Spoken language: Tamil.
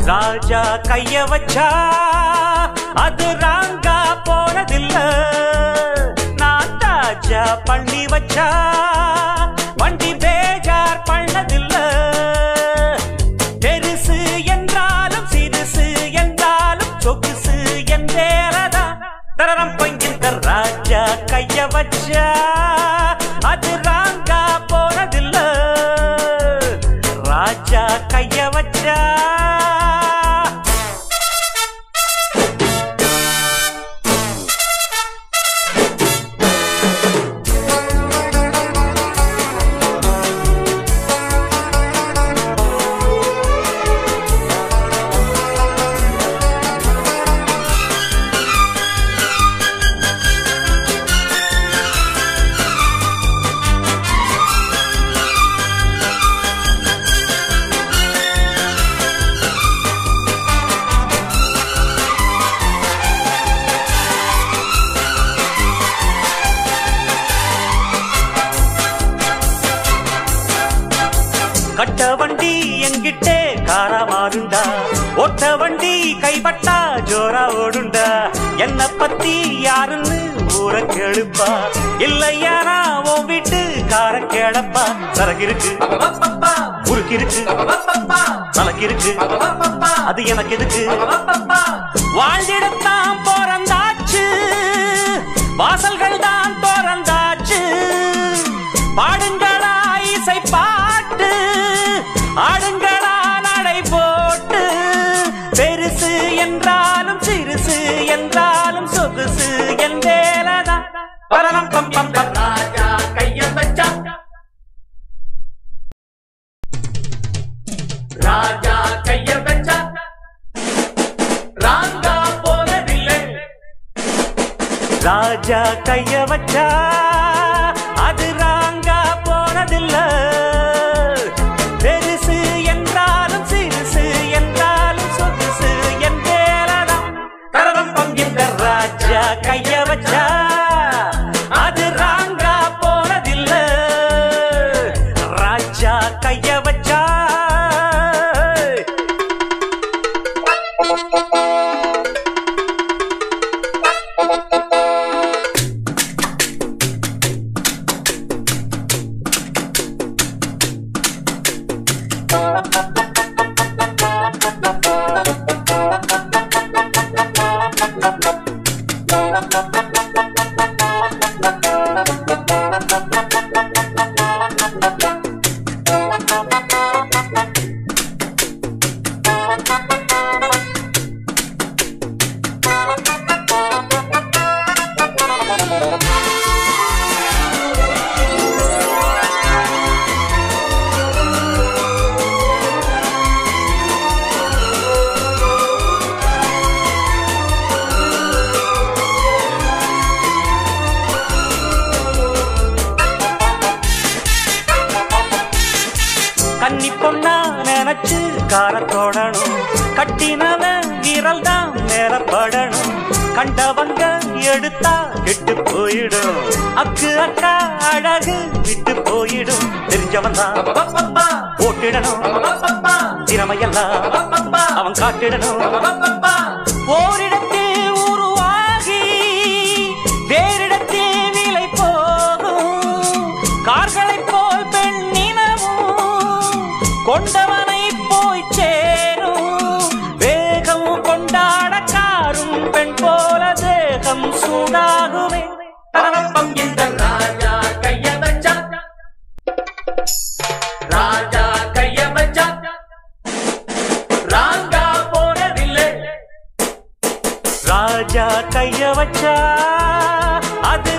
ராஜா கைய வச்சா அது ராங்கா போனதில்ல. நான் தாஜா பண்ணி வச்சா வண்டி பேஜார் பண்ணதில்ல. பெருசு என்றாலும் சிறுசு என்றாலும் சொகுசு என்றேரதா தரரம் பங்கின்ற ராஜா கைய வச்சா அது ராங்கா போனதில்ல. ராஜா கைய வச்சா கட்ட வண்டி எங்கிட்டே காரா மாறுண்டா. ஒட்ட வண்டி கைப்பட்டா ஜோரா ஓடுண்டா. என்ன பத்தி யாருன்னு ஊர கேளுப்பா. இல்லையானா உன் வீட்டு கார கேளப்பா. சரக்கு இருக்கு உருக்கு இருக்கு சலக்கு இருக்கு அது எனக்கு எதுக்கு. வாழ்ந்திடத்தான் போறந்தாச்சு வாசல்கள் தான் போறந்தாச்சு. பாடுங்களா இசை பாட்டு ஆடுங்களா நடை போட்டு. பெருசு என்றாலும் சிறுசு என்றாலும் சொகுசு என்றேலதா பரணம் பம் பம் பம். ராஜா கைய வச்சா ராஜா கைய வச்சா ராங்கா போனதில்லை. ராஜா கைய வச்சா அது ராங்கா போனதில்ல. பெருசு என்றாலும் சிறுசு என்றாலும் சொகுசு என்றேலதான் தரவம் பங்கின்ற ராஜா கைய வச்சா அது ராங்கா போனதில்ல. ராஜா கைய வச்சா கன்னி பொண்ணா நினைச்சு காரத்தோடணும். கட்டினவன் விரல் தான் மேலப்படணும். கண்டவங்க எடுத்தா கெட்டு போயிடும். அக்கு அக்கா அழகு விட்டு போயிடும். தெரிஞ்சவன் தான் போட்டிடணும். திறமையெல்லாம் அவன் காட்டிடணும். ஓரிடத்தில் உருவாகி வேறிடத்தில் விலை போகும். கார்களை போல் பெண்ணினமும் கொண்டவனை போய் சேரும். வேகம் கொண்டாட காரும் பெண் போல தேகம் சூடாகுமே. தரப்பம் இந்த ராஜா கைய வச்சா ராஜா கைய வச்சா ராங்கா போனதில்லை. ராஜா கைய வச்சா அது